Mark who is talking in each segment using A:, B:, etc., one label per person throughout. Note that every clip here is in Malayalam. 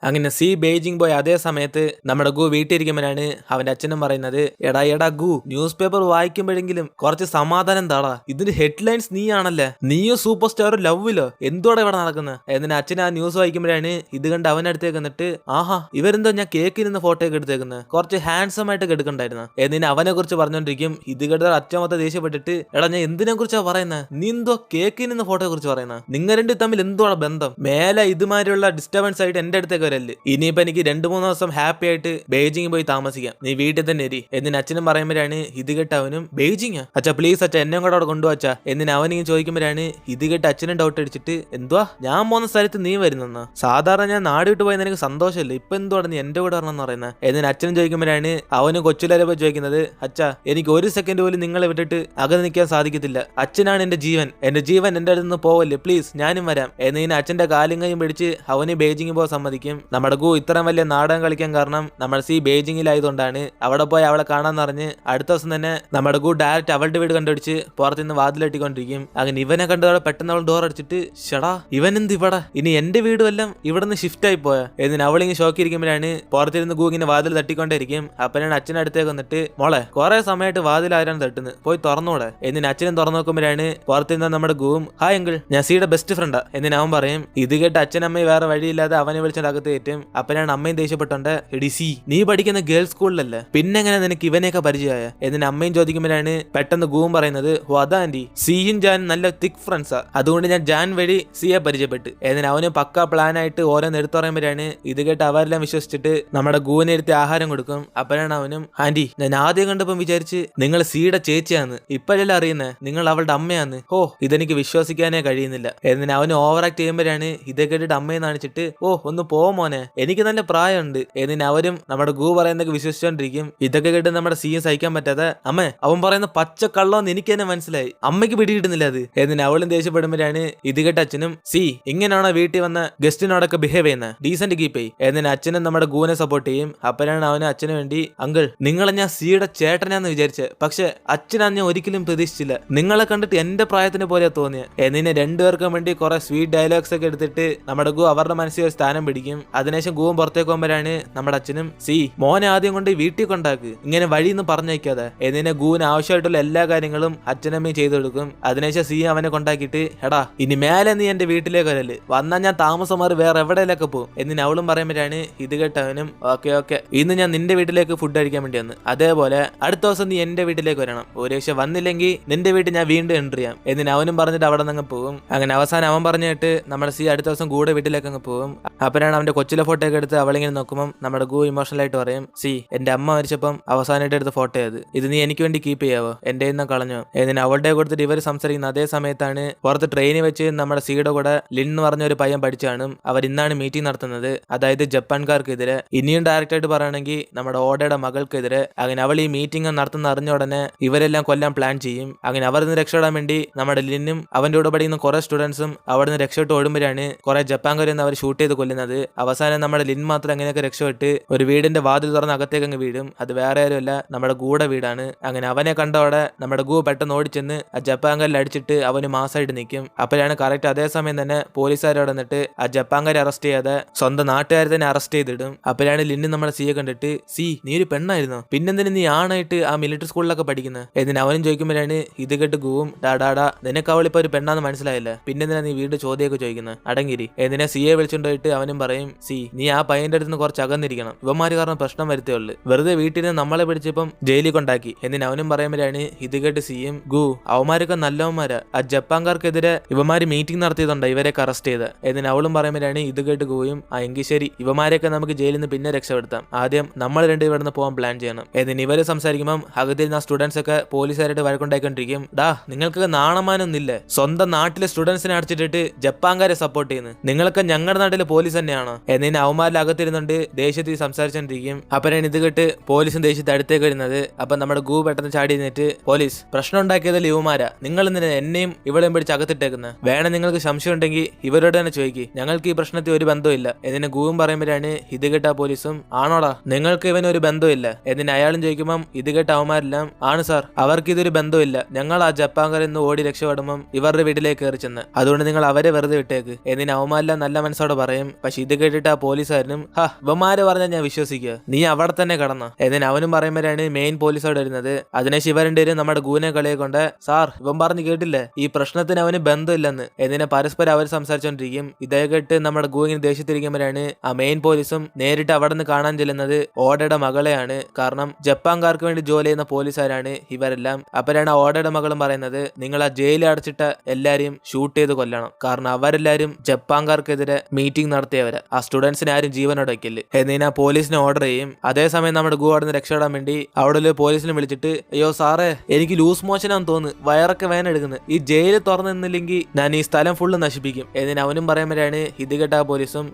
A: അങ്ങനെ സി ബെയ്ജിങ് പോയ അതേ സമയത്ത് നമ്മുടെ ഗു വീട്ടിലിരിക്കുമ്പോഴാണ് അവന്റെ അച്ഛനും പറയുന്നത്, എടാ ഗു, ന്യൂസ് പേപ്പർ വായിക്കുമ്പോഴെങ്കിലും കുറച്ച് സമാധാനം താടാ, ഇതിന്റെ ഹെഡ്ലൈൻസ് നീയാണല്ലേ, നീയും സൂപ്പർ സ്റ്റാറും ലവിലോ, എന്തോടെ ഇവിടെ നടക്കുന്നത്. എന്നിട്ട് അച്ഛൻ ആ ന്യൂസ് വായിക്കുമ്പോഴാണ് ഇത് കണ്ട് അവനടുത്തേക്ക് എന്നിട്ട്, ആഹാ ഇവരെന്തോ ഞാൻ കേക്കിൽ നിന്ന് ഫോട്ടോ ഒക്കെ എടുത്തേക്കുന്നത്, കുറച്ച് ഹാൻഡ്സം ആയിട്ട് എടുക്കണ്ടായിരുന്നു. എന്നിട്ട് അവനെ കുറിച്ച് പറഞ്ഞോണ്ടിരിക്കും. ഇത് കേട്ട അച്ഛൻ മൊത്തം ദേഷ്യപ്പെട്ടിട്ട്, എടാ ഞാൻ എന്തിനെ കുറിച്ചാ പറയുന്നത്, നീ എന്തോ കേക്കിൽ നിന്ന് ഫോട്ടോയെ കുറിച്ച് പറയുന്നത്, നിങ്ങൾ രണ്ടും തമ്മിൽ എന്തോടെ ബന്ധം, മേലെ ഇതുമാതിരിയുള്ള ഡിസ്റ്റർബൻസ് ആയിട്ട് എന്റെ അടുത്തേക്ക് വരല്ലേ, ഇനിയിപ്പോ എനിക്ക് 2-3 ദിവസം ഹാപ്പി ആയിട്ട് ബെയ്ജിങ് പോയി താമസിക്കാം, നീ വീട്ടിൽ തന്നെ ഇരി. എന്നിന് അച്ഛനും പറയുമ്പോഴാണ് ഇത് കേട്ട് അവനും, ബെയ്ജിങ് അച്ഛാ പ്ലീസ് അച്ഛാ എന്നെ കൂടെ അവിടെ കൊണ്ടുവച്ചാ. എന്നിന് അവനിങ്ങനെ ചോദിക്കുമ്പോഴാണ് ഇത് കേട്ട് അച്ഛനും ഡൗട്ട് അടിച്ചിട്ട്, എന്തുവാ ഞാൻ പോകുന്ന സ്ഥലത്ത് നീ വരുന്നെന്നോ, സാധാരണ ഞാൻ നാട് വിട്ട് പോയെന്ന് എനിക്ക് സന്തോഷമല്ലേ, ഇപ്പൊ എന്തുവാണ് നീ എന്റെ കൂടെ വരണമെന്ന് പറയുന്നത്. എന്നിന് അച്ഛനും ചോദിക്കുമ്പോഴാണ് അവന് കൊച്ചുലരപ്പോ ചോദിക്കുന്നത്, അച്ഛാ എനിക്ക് 1 സെക്കൻഡ് പോലും നിങ്ങളെ വിട്ടിട്ട് അകന്ന് നിൽക്കാൻ സാധിക്കത്തില്ല, അച്ഛനാണ് എന്റെ ജീവൻ എന്റെ അടുത്ത് നിന്ന് പോവല്ലേ പ്ലീസ്, ഞാനും വരാം. എന്നിങ്ങനെ അച്ഛന്റെ കാലും കൈയും പിടിച്ച് അവന് ബെയ്ജിങ് പോകാൻ സമ്മതിക്കും. നമ്മുടെ ഗു ഇത്രയും വലിയ നാടകം കളിക്കാൻ കാരണം നമ്മൾ സി ബെയ്ജിങ്ങിലായതുകൊണ്ടാണ്. അവിടെ പോയി അവളെ കാണാന്ന് പറഞ്ഞ് അടുത്ത ദിവസം തന്നെ നമ്മുടെ ഗു ഡയറക്റ്റ് അവളുടെ വീട് കണ്ടുപിടിച്ച് പുറത്തുനിന്ന് വാതിലെട്ടിക്കൊണ്ടിരിക്കും. അങ്ങനെ ഇവനെ കണ്ടതോടെ പെട്ടെന്ന് അവൾ ഡോർ അടിച്ചിട്ട്, ഷടാ ഇവൻ എന്ത് ഇവിടെ, ഇനി എന്റെ വീട് വല്ലം ഇവിടെ നിന്ന് ഷിഫ്റ്റ് ആയി പോയാ. എന്നിന് അവളിങ്ങനെ ഷോക്കിരിക്കുമ്പോഴാണ് പുറത്തിരുന്ന് ഗു ഇങ്ങനെ വാതിൽ തട്ടിക്കൊണ്ടിരിക്കും. അപ്പനാണ് അച്ഛനടുത്തേക്ക് വന്നിട്ട്, മോളെ കുറെ സമയമായിട്ട് വാതിൽ ആരാണ് തട്ടുന്നത്, പോയി തുറന്നൂടെ. എന്നിന് അച്ഛനും തുറന്നു നോക്കുമ്പോഴാണ് പുറത്തിരുന്ന നമ്മുടെ ഗുവും, ഹായ് അങ്കിൾ ഞാൻ സിയുടെ ബെസ്റ്റ് ഫ്രണ്ടാ. എന്നിന് അവൻ പറയും. ഇത് കേട്ട് അച്ഛനമ്മയും വേറെ വഴിയില്ലാതെ അവനെ വിളിച്ചിട്ട് അകത്ത് കയറ്റും. അപ്പനാണ് അമ്മയും ദേഷ്യപ്പെട്ടുണ്ട്, എടി സി നീ പഠിക്കുന്ന ഗേൾസ് സ്കൂളിലല്ലേ, പിന്നെങ്ങനെ നിനക്ക് ഇവനെയൊക്കെ പരിചയമായ. എന്നിന് അമ്മയും ചോദിക്കുമ്പോഴാണ് പെട്ടെന്ന് ഗുവും പറയുന്നത്, ഓ അതാ ആന്റി, സിയും ജാൻ നല്ല തിക് ഫ്രണ്ട്സാ, അതുകൊണ്ട് ഞാൻ ജാൻ വഴി സിയെ പരിചയപ്പെട്ട്. എന്നിന് അവന് പക്ക പ്ലാൻ ആയിട്ട് ഓരോന്ന് എടുത്തു പറയുമ്പോഴാണ് ഇത് കേട്ട് അവരെല്ലാം വിശ്വസിച്ചിട്ട് നമ്മുടെ ഗുവിനെ എടുത്ത് ആഹാരം കൊടുക്കും. അപ്പനാണ് അവനും, ആന്റി ഞാൻ ആദ്യം കണ്ടപ്പം വിചാരിച്ച് നിങ്ങൾ സിയുടെ ചേച്ചിയാന്ന്, ഇപ്പോഴല്ലേ അറിയുന്നേ നിങ്ങൾ അവളുടെ അമ്മയാന്ന്, ഓ ഇതെനിക്ക് വിശ്വസിക്കാനേ കഴിയുന്നില്ല. എന്നിന് അവന് ഓവർ ആക്ട് ചെയ്യുമ്പോഴാണ് ഇത് കേട്ടിട്ട് അമ്മയെ കാണിച്ചിട്ട്, ഓ ഒന്ന് പോ മോനെ എനിക്ക് നല്ല പ്രായമുണ്ട്. എന്നിന് അവരും നമ്മുടെ ഗു പറയുന്നതൊക്കെ വിശ്വസിച്ചോണ്ടിരിക്കും. ഇതൊക്കെ കേട്ട് നമ്മുടെ സിയും സഹിക്കാൻ പറ്റാതെ, അമ്മേ അവൻ പറയുന്ന പച്ച കള്ളോന്ന് എനിക്ക് തന്നെ മനസ്സിലായി, അമ്മയ്ക്ക് പിടികിട്ടുന്നില്ല അത്. എന്നിന് അവളും ദേഷ്യപ്പെടുമ്പോഴാണ് ഇത് കേട്ട അച്ഛനും, സി ഇങ്ങനെയാണോ വീട്ടിൽ വന്ന ഗസ്റ്റിനോടൊക്കെ ബിഹേവ് ചെയ്യുന്നത്, ഡീസന്റ് കീപ്പ് ചെയ്യും. എന്നിന് അച്ഛനും നമ്മുടെ ഗുവിനെ സപ്പോർട്ട് ചെയ്യും. അപ്പനാണ് അവന് അച്ഛന് വേണ്ടി, അങ്കിൾ നിങ്ങളെ ഞാൻ സിയുടെ ചേട്ടനാന്ന് വിചാരിച്ചേ, പക്ഷെ അച്ഛനാ ഞാൻ ഒരിക്കലും പ്രതീക്ഷിച്ചില്ല, നിങ്ങളെ കണ്ടിട്ട് എന്റെ പ്രായത്തിന് പോലെ തോന്നിയ. എന്നിനെ രണ്ടുപേർക്കും വേണ്ടി കുറെ സ്വീറ്റ് ഡയലോഗ്സ് ഒക്കെ എടുത്തിട്ട് നമ്മുടെ ഗു അവരുടെ മനസ്സിൽ ഒരു സ്ഥാനം പിടിക്കും. അതിനുശേഷം ഗുവും പുറത്തേക്ക് പോകുമ്പോഴാണ് നമ്മുടെ അച്ഛനും, സി മോനെ ആദ്യം കൊണ്ട് വീട്ടിൽ കൊണ്ടാക്ക്, ഇങ്ങനെ വഴിയൊന്നും പറഞ്ഞയക്കാതെ. എന്നിനെ ഗുവിന് ആവശ്യമായിട്ടുള്ള എല്ലാ കാര്യങ്ങളും അച്ഛനമ്മയും ചെയ്തു കൊടുക്കും. അതിനുശേഷം സി അവനെ കൊണ്ടാക്കിയിട്ട്, എടാ ഇനി മേലെ നീ എന്റെ വീട്ടിലേക്ക് വരല്, വന്നാൽ ഞാൻ താമസം മാറി വേറെ എവിടെയൊക്കെ പോകും. എന്നിന് അവളും പറയുമ്പോഴാണ് ഇത് കേട്ടവനും, ഓക്കെ ഇന്ന് ഞാൻ നിന്റെ വീട്ടിലേക്ക് ഫുഡ് കഴിക്കാൻ വേണ്ടി വന്ന്, അതേപോലെ അടുത്ത ദിവസം നീ എന്റെ വീട്ടിലേക്ക് വരണം, ഒരു പക്ഷെ വന്നില്ലെങ്കിൽ നിന്റെ വീട്ടിൽ ഞാൻ വീണ്ടും എൻട്രി ചെയ്യാം. എന്നിന് അവനും പറഞ്ഞിട്ട് അവിടെ നിന്ന് പോകും. അങ്ങനെ അവസാനം അവൻ പറഞ്ഞിട്ട് നമ്മുടെ സി അടുത്ത ദിവസം കൂടെ വീട്ടിലേക്ക് അങ്ങ് പോകും. അപ്പനാണ് അവന്റെ കൊച്ചിലെ ഫോട്ടോ ഒക്കെ എടുത്ത് അവളിങ്ങനെ നോക്കുമ്പോൾ നമ്മുടെ ഗു ഇമോഷണൽ ആയിട്ട് പറയും, സി എന്റെ അമ്മ മരിച്ചപ്പം അവസാനമായിട്ട് എടുത്ത ഫോട്ടോ ഇത് നീ എനിക്ക് വേണ്ടി കീപ്പ് ചെയ്യാവോ, എന്റെ നിന്ന് കളഞ്ഞോ. എന്നിന് അവളുടെ കൊടുത്തിട്ട് ഇവർ സംസാരിക്കുന്ന അതേ സമയത്താണ് പുറത്ത് ട്രെയിനിൽ വെച്ച് നമ്മുടെ സിയുടെ കൂടെ ലിൻ എന്ന് പറഞ്ഞ ഒരു പയ്യൻ പഠിച്ചാണ്. അവർ ഇന്നാണ് മീറ്റിംഗ് നടത്തുന്നത്, അതായത് ജപ്പാൻകാർക്കെതിരെ. ഇനിയും ഡയറക്റ്റ് ആയിട്ട് പറയുകയാണെങ്കിൽ നമ്മുടെ ഓടയുടെ മകൾക്കെതിരെ. അങ്ങനെ അവൾ ഈ മീറ്റിംഗ് നടത്തുന്ന അറിഞ്ഞ ഉടനെ ഇവരെല്ലാം കൊല്ലാൻ പ്ലാൻ ചെയ്യും. അങ്ങനെ അവർ നിന്ന് രക്ഷപ്പെടാൻ വേണ്ടി നമ്മുടെ ലിന്നും അവന്റെ കൂടെ പഠിക്കുന്ന കുറെ സ്റ്റുഡൻസും അവിടെ നിന്ന് രക്ഷപ്പെട്ട് ഓടുമ്പോഴാണ് കുറെ ജപ്പാൻകാരിൽ നിന്ന് അവർ ഷൂട്ട് ചെയ്ത് കൊല്ലുന്നത്. അവസാനം നമ്മുടെ ലിൻ മാത്രം എങ്ങനെയൊക്കെ രക്ഷപ്പെട്ട് ഒരു വീടിന്റെ വാതിൽ തുറന്ന് അകത്തേക്ക് അങ്ങ് വീഴും. അത് വേറെ ആരുമല്ല നമ്മുടെ ഗൂടെ വീടാണ്. അങ്ങനെ അവനെ കണ്ടോടെ നമ്മുടെ ഗു പെട്ടെന്ന് ഓടിച്ചെന്ന് ആ ജപ്പാൻകാരിൽ അടിച്ചിട്ട് അവന് മാസമായിട്ട് നിൽക്കും. അപ്പോഴാണ് കറക്റ്റ് അതേ സമയം തന്നെ പോലീസുകാരോട് വന്നിട്ട് ആ ജപ്പാൻകാരെ അറസ്റ്റ് ചെയ്യാതെ സ്വന്തം നാട്ടുകാരെ തന്നെ അറസ്റ്റ് ചെയ്തിടും. അപ്പോഴാണ് ലിന്ന് നമ്മുടെ സിയെ കണ്ടിട്ട്, സി നീ ഒരു പെണ്ണായിരുന്നോ, പിന്നെന്തിന് നീ ആണായിട്ട് ആ മിലിറ്ററി സ്കൂളിലൊക്കെ പഠിക്കുന്നത്. എന്നിന് അവനും ചോദിക്കുമ്പോഴാണ് ഇത് കേട്ട് ഗുവും, ഡാഡാ നിനക്ക് അവളിപ്പോ ഒരു പെണ്ണാന്ന് മനസ്സിലായില്ല, പിന്നെന്തിനാ നീ വീണ്ടും ചോദ്യമൊക്കെ ചോദിക്കുന്നത്, അടങ്ങിരി. എന്നിനെ സിയെ വിളിച്ചുകൊണ്ടുപോയിട്ട് അവനും പറയും, സി നീ ആ പയ്യന്റെ അടുത്ത് നിന്ന് കുറച്ച് അകന്നിരിക്കണം, ഇവന്മാര് കാരണം പ്രശ്നം വരുത്തേ ഉള്ളു, വെറുതെ വീട്ടിൽ നിന്ന് നമ്മളെ പിടിച്ചപ്പം ജയിലിൽ കൊണ്ടാക്കി. എന്നിന് അവനും പറയുമ്പോഴാണ് ഇത് കേട്ട് സിയും, ഗു അവന്മാരൊക്കെ നല്ലവന്മാരാ, ആ ജപ്പാൻകാർക്കെതിരെ ഇവന്മാര് മീറ്റിംഗ് നടത്തിയതുണ്ട് ഇവരെയൊക്കെ അറസ്റ്റ് ചെയ്ത്. എന്നിന് അവളും പറയുമ്പോഴാണ് ഇത് കേട്ട് ഗുയും, ആ എങ്കിൽ ശരി ഇവന്മാരെയൊക്കെ നമുക്ക് ജയിലിൽ നിന്ന് പിന്നെ രക്ഷപ്പെടുത്താം, ആദ്യം നമ്മൾ രണ്ടും ഇവിടെ നിന്ന് പോകാൻ പ്ലാൻ ചെയ്യണം. എന്നിന് ഇവര് സംസാരിക്കുമ്പോൾ അകത്തിരുന്ന സ്റ്റുഡൻസ് ഒക്കെ പോലീസുകാരായിട്ട് വഴക്കുണ്ടായിക്കൊണ്ടിരിക്കും. ഡാ നിങ്ങൾക്കൊക്കെ നാണമാനൊന്നില്ലേ, സ്വന്തം നാട്ടിലെ സ്റ്റുഡൻസിനെ അടച്ചിട്ടിട്ട് ജപ്പാൻകാരെ സപ്പോർട്ട് ചെയ്യുന്നു, നിങ്ങളൊക്കെ ഞങ്ങളുടെ നാട്ടിലെ പോലീസ് തന്നെയാണോ. എന്നിന് അവന്മാരിൽ അകത്തിരുന്നുണ്ട് ദേഷ്യത്തിൽ സംസാരിച്ചോണ്ടിരിക്കും. അപ്പനാണ് ഇത് കേട്ട് പോലീസും ദേഷ്യത്തെ അടുത്തേക്ക് വരുന്നത്. അപ്പൊ നമ്മുടെ ഗു പെട്ടെന്ന് ചാടി നിന്നിട്ട്, പോലീസ് പ്രശ്നം ഉണ്ടാക്കിയതിൽ യുവമാരാ, നിങ്ങൾ എന്തിനാ എന്നെയും ഇവളെയും പിടിച്ച് അകത്തിട്ടേക്കുന്നത്, വേണം നിങ്ങൾക്ക് സംശയം ഉണ്ടെങ്കിൽ ഇവരോട് തന്നെ ചോദിക്കും, ഞങ്ങൾക്ക് ഈ പ്രശ്നത്തിൽ ഒരു ബന്ധമില്ല. എന്നിന് ഗുവും പറയുമ്പോഴാണ് ഇത് കേട്ട പോലീസും, ആണോടാ നിങ്ങൾക്ക് ഇവനൊരു ബന്ധമില്ല. എന്നിന് അയാളും ചോദിക്കുമ്പം ഇത് കേട്ട അവന്മാരെല്ലാം, ആണ് സാർ അവർക്ക് ഇതൊരു ബന്ധമില്ല, ഞങ്ങൾ ആ ജപ്പാൻകാരിൽ നിന്ന് ഓടി രക്ഷപ്പെടുമ്പം ഇവരുടെ വീട്ടിലേക്ക് കയറി ചെന്ന്, അതുകൊണ്ട് നിങ്ങൾ അവരെ വെറുതെ വിട്ടേക്ക്. എന്നിന് അവന്മാരെല്ലാം നല്ല മനസ്സോടെ പറയും. പക്ഷെ ഇത് കേട്ട് കേട്ടിട്ട് ആ പോലീസുകാരനും ഇവന്മാര് പറഞ്ഞാൽ ഞാൻ വിശ്വസിക്കുക, നീ അവിടെ തന്നെ കിടന്ന. എന്നിട്ട് അവനും പറയുമ്പോഴാണ് മെയിൻ പോലീസ് അവിടെ വരുന്നത്. അതിനെ ശിവരണ്ടേരും നമ്മുടെ ഗൂനെ കളിയെ കൊണ്ട്, സാർ ഇവൻ പറഞ്ഞു കേട്ടില്ലേ ഈ പ്രശ്നത്തിന് അവന് ബന്ധമില്ലെന്ന്. എന്നിനെ പരസ്പരം അവർ സംസാരിച്ചോണ്ടിരിക്കും. ഇതേ കേട്ട് നമ്മുടെ ഗൂ ഇങ്ങനെ ദേഷ്യത്തിരിക്കുമ്പോഴാണ് ആ മെയിൻ പോലീസും നേരിട്ട് അവിടെ നിന്ന് കാണാൻ ചെല്ലുന്നത് ഓടയുടെ മകളെയാണ്. കാരണം ജപ്പാൻകാർക്ക് വേണ്ടി ജോലി ചെയ്യുന്ന പോലീസുകാരാണ് ഇവരെല്ലാം. അപ്പോഴാണ് ഓടയുടെ മകളും പറയുന്നത്, നിങ്ങൾ ആ ജയിലിൽ അടച്ചിട്ട എല്ലാരെയും ഷൂട്ട് ചെയ്ത് കൊല്ലണം. കാരണം അവരെല്ലാരും ജപ്പാൻകാർക്കെതിരെ മീറ്റിംഗ് നടത്തിയവരെ, ആ സ്റ്റുഡൻസിനെ ആരും ജീവനോടെ വയ്ക്കില്ല. എന്നിനാ പോലീസിനെ ഓർഡർ ചെയ്യും. അതേസമയം നമ്മുടെ ഗു അവിടെ നിന്ന് രക്ഷപ്പെടാൻ വേണ്ടി അവിടെ പോലീസിനെ വിളിച്ചിട്ട്, അയ്യോ സാറേ എനിക്ക് ലൂസ് മോഷനാന്ന് തോന്നുന്നു, വയറൊക്കെ വേനെടുക്കുന്നത്, ഈ ജയില് തുറന്നു നിന്നില്ലെങ്കിൽ ഞാൻ ഈ സ്ഥലം ഫുള്ള് നശിപ്പിക്കും. എന്നിന് അവനും പറയുമ്പോഴാണ് ഇത് കേട്ട പോലീസും,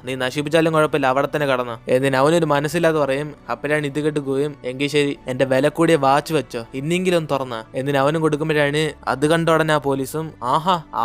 A: നീ നശിപ്പിച്ചാലും കുഴപ്പമില്ല അവിടെ തന്നെ കടന്ന. എന്നിന് അവനൊരു മനസ്സില്ലാതെ പറയും. അപ്പോഴാണ് ഇത് കേട്ട് ഗുയും, എങ്കിൽ ശരി എന്റെ വില കൂടിയ വാച്ച് വെച്ചോ, ഇന്നെങ്കിലും തുറന്ന. എന്നിന് അവനും കൊടുക്കുമ്പോഴാണ് അത് കണ്ട ഉടനെ ആ പോലീസും,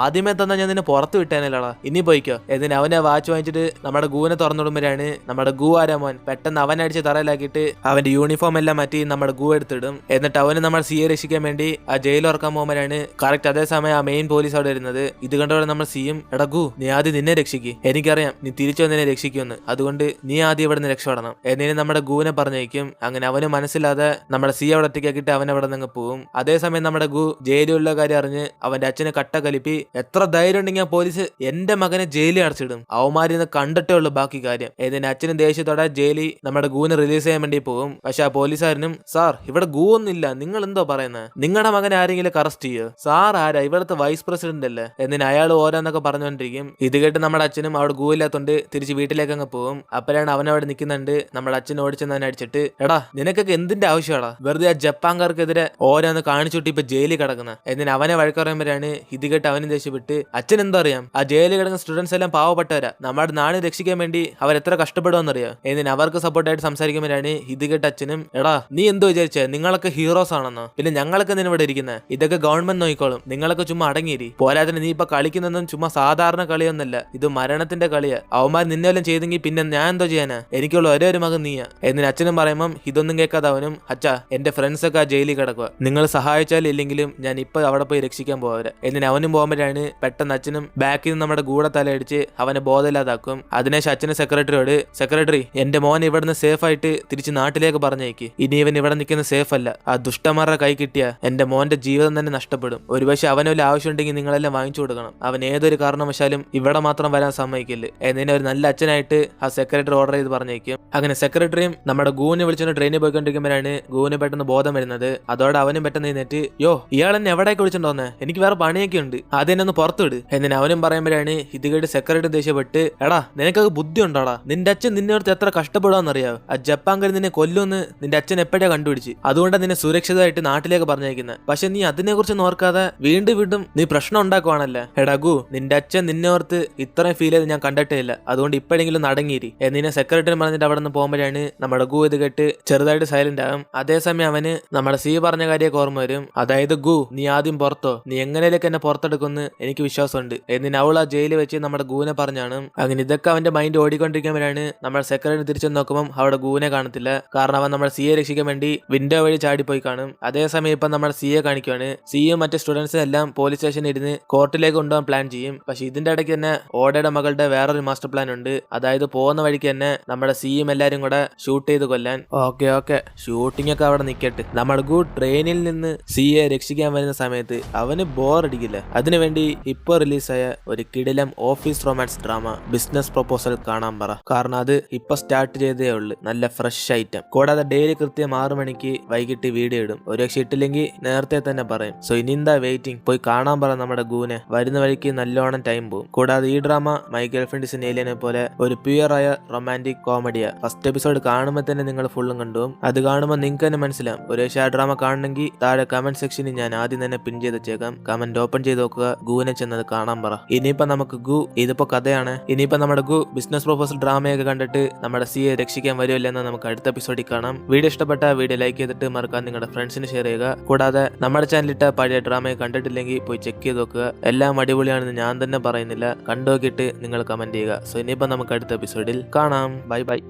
A: ആദ്യമേ തന്നാ ഞാൻ നിന്നെ പുറത്ത് വിട്ടേനല്ലടാ, ഇനി പോയിക്കോ. എന്നിന് അവനെ വാച്ച് വാങ്ങിച്ചിട്ട് നമ്മുടെ ഗൂനെ തുറന്നിടുമ്പോഴാണ് നമ്മുടെ ഗു ആരാമോൻ പെട്ടെന്ന് അവനടിച്ച് തറയിലാക്കിയിട്ട് അവന്റെ യൂണിഫോം എല്ലാം മാറ്റി നമ്മുടെ ഗു എടുത്തിടും. എന്നിട്ട് അവന് നമ്മൾ സിയെ രക്ഷിക്കാൻ വേണ്ടി ആ ജയിൽ ഉറക്കാൻ പോകുമ്പോഴാണ് കറക്റ്റ് അതേസമയം ആ മെയിൻ പോലീസ് അവിടെ വരുന്നത്. ഇത് കണ്ടോടെ നമ്മൾ സിയും, എടാ ഗു നീ ആദ്യം നിന്നെ രക്ഷിക്ക്, എനിക്കറിയാം നീ തിരിച്ചു വന്നതിനെ രക്ഷിക്കുമെന്ന്, അതുകൊണ്ട് നീ ആദ്യം ഇവിടെ നിന്ന് രക്ഷപ്പെടണം. എന്നിന് നമ്മുടെ ഗുവിനെ പറഞ്ഞേക്കും. അങ്ങനെ അവന് മനസ്സിലാതെ നമ്മുടെ സി അവിടെ ഒറ്റയ്ക്കാക്കിയിട്ട് അവൻ അവിടെ നിന്ന് പോവും. അതേസമയം നമ്മുടെ ഗു ജയിലുള്ള കാര്യം അറിഞ്ഞ് അവന്റെ അച്ഛനെ കട്ട കലിപ്പി, എത്ര ധൈര്യം ഉണ്ടെങ്കിൽ പോലീസ് എന്റെ മകനെ ജയിലിൽ അടച്ചിടും, അവന്മാരിന്ന് കണ്ടിട്ടേ ഉള്ളൂ ബാക്കി കാര്യം. എന്നിന് അച്ഛനും ദേഷ്യത്തോടെ ജയിലിൽ നമ്മുടെ ഗുവിനെ റിലീസ് ചെയ്യാൻ വേണ്ടി പോകും. പക്ഷെ ആ പോലീസുകാരനും, സാർ ഇവിടെ ഗു ഒന്നില്ല, നിങ്ങൾ എന്തോ പറയുന്നത്, നിങ്ങളുടെ മകനെ ആരെങ്കിലും അറസ്റ്റ് ചെയ്യോ, സാർ ആരാ ഇവിടുത്തെ വൈസ് പ്രസിഡന്റ് അല്ലേ. എന്നിന് അയാൾ ഓരോന്നൊക്കെ പറഞ്ഞുകൊണ്ടിരിക്കും. ഇത് കേട്ട് നമ്മുടെ അച്ഛനും അവിടെ ഗു ഇല്ലാത്തോണ്ട് തിരിച്ച് വീട്ടിലേക്ക് അങ്ങ് പോകും. അപ്പോഴാണ് അവനവിടെ നിൽക്കുന്നുണ്ട്. നമ്മുടെ അച്ഛൻ ഓടിച്ചെന്ന് അടിച്ചിട്ട്, എടാ നിനക്കൊക്കെ എന്തിന്റെ ആവശ്യമാടാ, വെറുതെ ആ ജപ്പാൻകാർക്കെതിരെ ഓരോന്ന് കാണിച്ചിട്ട് ഇപ്പൊ ജയിലിൽ കിടക്കുന്ന. എന്നിന് അവനെ വഴക്കുറയുമ്പോഴാണ് ഇത് കേട്ട് അവനും ദേഷ്യപ്പെട്ട്, അച്ഛൻ എന്താ അറിയാം, ആ ജയിലിൽ കിടക്കുന്ന സ്റ്റുഡൻസ് എല്ലാം പാവപ്പെട്ടവരാ, നമ്മുടെ നാട് രക്ഷിക്കാൻ വേണ്ടി അവരെത്ര കഷ്ടപ്പെടുമെന്നറിയാം. എന്നിന് അവർക്ക് സപ്പോർട്ടായിട്ട് സംസാരിക്കുമ്പോഴാണ് ഇത് കേട്ട് അച്ഛനും, എടാ നീ എന്തോ വിചാരിച്ചേ നിങ്ങളൊക്കെ ഹീറോസ് ആണെന്നോ, പിന്നെ ഞങ്ങളൊക്കെ നിന്നെ ഇവിടെ ഇരിക്കുന്നത്, ഇതൊക്കെ ഗവൺമെന്റ് നോക്കിക്കോളും, നിങ്ങളൊക്കെ ചുമ്മാ അടങ്ങിയിരി. പോരാത്തിന് നീ ഇപ്പൊ കളിക്കുന്നതും ചുമ്മാ സാധാരണ കളിയൊന്നല്ല, ഇത് മരണത്തിന്റെ കളിയാ, അവന്മാർ നിന്നെല്ലാം ചെയ്തെങ്കിൽ പിന്നെ ഞാൻ എന്തോ ചെയ്യാനാ, എനിക്കുള്ള ഒരേ ഒരു മകൻ നീയാ. എന്നിന് അച്ഛനും പറയുമ്പം ഇതൊന്നും കേൾക്കാതെ അവനും, അച്ഛാ എന്റെ ഫ്രണ്ട്സ് ഒക്കെ ആ ജയിലിൽ കിടക്കുക, നിങ്ങൾ സഹായിച്ചാലും ഇല്ലെങ്കിലും ഞാൻ ഇപ്പൊ അവിടെ പോയി രക്ഷിക്കാൻ പോവരെ. എന്നിന് അവനും പോകുമ്പോഴാണ് പെട്ടെന്ന് അച്ഛനും ബാക്കിൽ നിന്ന് നമ്മുടെ കൂടെ തലയടിച്ച് അവനെ ബോധമില്ലാതാക്കും. അതിനുശേഷം അച്ഛന് സെക്രട്ടറിയോട്, സെക്രട്ടറി എന്റെ മോൻ ഇവിടുന്ന് സേഫ് ആയിട്ട് തിരിച്ച് നാട്ടിലേക്ക് പറഞ്ഞേക്ക്, ഇനി ഇവൻ ഇവിടെ നിൽക്കുന്ന സേഫ് അല്ല, ആ ദുഷ്ടന്മാരുടെ കൈ കിട്ടിയ എന്റെ മോന്റെ ജീവിതം തന്നെ നഷ്ടപ്പെടും, ഒരുപക്ഷെ അവന് വല്ല ആവശ്യമുണ്ടെങ്കിൽ നിങ്ങളെല്ലാം വാങ്ങിച്ചു കൊടുക്കണം, അവൻ ഏതൊരു കാരണവശാലും ഇവിടെ മാത്രം വരാൻ സമ്മതിക്കില്ല. എന്നിനെ ഒരു നല്ല അച്ഛനായിട്ട് ആ സെക്രട്ടറി ഓർഡർ ചെയ്ത് പറഞ്ഞേക്കും. അങ്ങനെ സെക്രട്ടറിയും നമ്മുടെ ഗൂനെ വിളിച്ചോണ്ട് ട്രെയിനിൽ പോയിക്കൊണ്ടിരിക്കുമ്പോഴാണ് ഗൂന് പെട്ടെന്ന് ബോധം വരുന്നത്. അതോടെ അവനും പെട്ടെന്ന് എഴുന്നേറ്റ്, യോ ഇയാൾ എന്നെ എവിടേക്ക് വിളിച്ചോണ്ടോന്നെ, എനിക്ക് വേറെ പണിയൊക്കെ ഉണ്ട്, അതെന്നെ ഒന്ന് പുറത്തു വിട്. എന്നിന് അവനും പറയുമ്പോഴാണ് ഇത് കേട്ട് സെക്രട്ടറി ദേഷ്യപ്പെട്ട്, എടാ നിനക്കൊക്കെ ബുദ്ധി ഉണ്ടോടാ, നിന്റെ അച്ഛൻ നിന്നെ ഓർത്ത് എത്ര കഷ്ടപ്പെടുവാന്നറിയാവോ, ആ ജപ്പാൻകാർ നിന്നെ കൊല്ലുമെന്ന് നിന്റെ അച്ഛൻ എപ്പോഴാ കണ്ടുപിടിച്ച്, അതുകൊണ്ടാണ് നിന്നെ സുരക്ഷിതമായിട്ട് നാട്ടിലേക്ക് പറഞ്ഞേക്കുന്നത്. പക്ഷെ നീ അതിനെ കുറിച്ച് ഓർക്കാതെ വീണ്ടും വീണ്ടും നീ പ്രശ്നം ഉണ്ടാക്കുവാണല്ലേ. എടാ ഗു നിന്റെ അച്ഛൻ നിന്നെ ഓർത്ത് ഇത്രയും ഫീൽ ചെയ്ത് ഞാൻ കണ്ടിട്ടേ ഇല്ല, അതുകൊണ്ട് ഇപ്പോഴെങ്കിലും നടങ്ങിയിരി. എന്നിനെ സെക്രട്ടറി പറഞ്ഞിട്ട് അവിടെ നിന്ന് പോകുമ്പോഴാണ് നമ്മുടെ ഗു ഇത് കേട്ട് ചെറുതായിട്ട് സൈലന്റ് ആകും. അതേസമയം അവന് നമ്മുടെ സി പറഞ്ഞ കാര്യമൊക്കെ ഓർമ്മ വരും. അതായത് ഗു നീ ആദ്യം പുറത്തോ, നീ എങ്ങനെയൊക്കെ എന്നെ പുറത്തെടുക്കുമെന്ന് എനിക്ക് വിശ്വാസമുണ്ട്. എന്നിന് അവൾ ആ ജയിലിൽ വെച്ച് നമ്മുടെ ഗൂനെ പറഞ്ഞാണ്. അങ്ങനെ ഇതൊക്കെ അവന്റെ മൈൻഡ് ഓടിക്കൊണ്ടിരിക്കുമ്പോഴാണ് നമ്മുടെ സെക്രട്ടറി തിരിച്ചു നോക്കുമ്പോൾ അവിടെ ഗൂനെ കാണത്തില്ല. കാരണം അവൻ നമ്മുടെ സിയെ രക്ഷിക്കാൻ വേണ്ടി വിൻഡോ വഴി ചാടിപ്പോയി കാണും. അതേസമയം ഇപ്പൊ നമ്മുടെ സിയെ കാണിക്കുവാണ്. സിയും മറ്റു സ്റ്റുഡൻസും എല്ലാം പോലീസ് സ്റ്റേഷനിൽ ഇരുന്ന് കോർട്ടിലേക്ക് കൊണ്ടുപോകാൻ പ്ലാൻ ചെയ്യും. പക്ഷെ ഇതിന്റെ ഇടയ്ക്ക് തന്നെ ഓടയുടെ മകളുടെ വേറൊരു മാസ്റ്റർ പ്ലാൻ ഉണ്ട്. അതായത് പോകുന്ന വഴിക്ക് തന്നെ നമ്മുടെ സിയും എല്ലാരും കൂടെ ഷൂട്ട് ചെയ്ത് കൊല്ലാൻ. ഓക്കെ ഷൂട്ടിംഗ് ഒക്കെ അവിടെ നിൽക്കട്ടെ. നമ്മുടെ ഗു ട്രെയിനിൽ നിന്ന് സിയെ രക്ഷിക്കാൻ വരുന്ന സമയത്ത് അവന് ബോർ അടിക്കില്ല. അതിനുവേണ്ടി ഇപ്പൊ റിലീസായ ഒരു കിടിലം office romance drama business proposal കാണാൻ പറ. കാരണം അത് ഇപ്പൊ സ്റ്റാർട്ട് ചെയ്തേ ഉള്ളു, നല്ല ഫ്രഷ് ഐറ്റം. കൂടാതെ ഡെയിലി കൃത്യം 6 മണിക്ക് വൈകിട്ട് വീഡിയോ ഇടും. ഒരു പക്ഷെ ഇട്ടില്ലെങ്കിൽ നേരത്തെ തന്നെ പറയും. സോ ഇനി എന്താ വെയിറ്റിംഗ്, പോയി കാണാൻ പറ നമ്മുടെ ഗൂനെ. വരുന്ന വഴിക്ക് നല്ലോണം ടൈം പോകും. കൂടാതെ ഈ drama my girlfriend is an ഏലിയനെ പോലെ ഒരു പ്യുവർ ആയ റൊമാൻറ്റിക് കോമഡിയാ. ഫസ്റ്റ് എപ്പിസോഡ് കാണുമ്പോൾ തന്നെ നിങ്ങൾ ഫുള്ളും കണ്ടുപോകും. അത് കാണുമ്പോൾ നിങ്ങൾക്ക് തന്നെ മനസ്സിലാവും. ഒരു പക്ഷേ ആ ഡ്രാമ കാണണമെങ്കിൽ താഴെ കമന്റ് സെക്ഷനിൽ ഞാൻ ആദ്യം തന്നെ പിൻ ചെയ്ത് വെച്ചേക്കാം. കമന്റ് ഓപ്പൺ ചെയ്ത് നോക്കുക, ഗൂനെ ചെന്നത് കാണാൻ പറ. ഇനിയിപ്പോ നമുക്ക് ഗു ഇതിപ്പോ കഥയാണ്. ഇനിയിപ്പോ നമ്മുടെ ഗു ബിസിനസ് പ്രൊപ്പോസൽ ഡ്രാമയൊക്കെ കണ്ടിട്ട് നമ്മുടെ സിയെ രക്ഷിക്കാൻ വരുമല്ലെന്ന് നമുക്ക് അടുത്ത എപ്പിസോഡിൽ കാണാം. വീഡിയോ ഇഷ്ടപ്പെട്ട വീഡിയോ ലൈക്ക് ചെയ്തിട്ട് മറക്കാൻ നിങ്ങളുടെ ഫ്രണ്ട്സിന് ഷെയർ ചെയ്യുക. കൂടാതെ നമ്മുടെ ചാനലിട്ട പഴയ ഡ്രാമയെ കണ്ടിട്ടില്ലെങ്കിൽ പോയി ചെക്ക് ചെയ്ത് നോക്കുക. എല്ലാം അടിപൊളിയാണെന്ന് ഞാൻ തന്നെ പറയുന്നില്ല, കണ്ടുനോക്കിയിട്ട് നിങ്ങൾ കമന്റ് ചെയ്യുക. സോ ഇനിയിപ്പോ നമുക്ക് അടുത്ത എപ്പിസോഡിൽ കാണാം. ബൈ.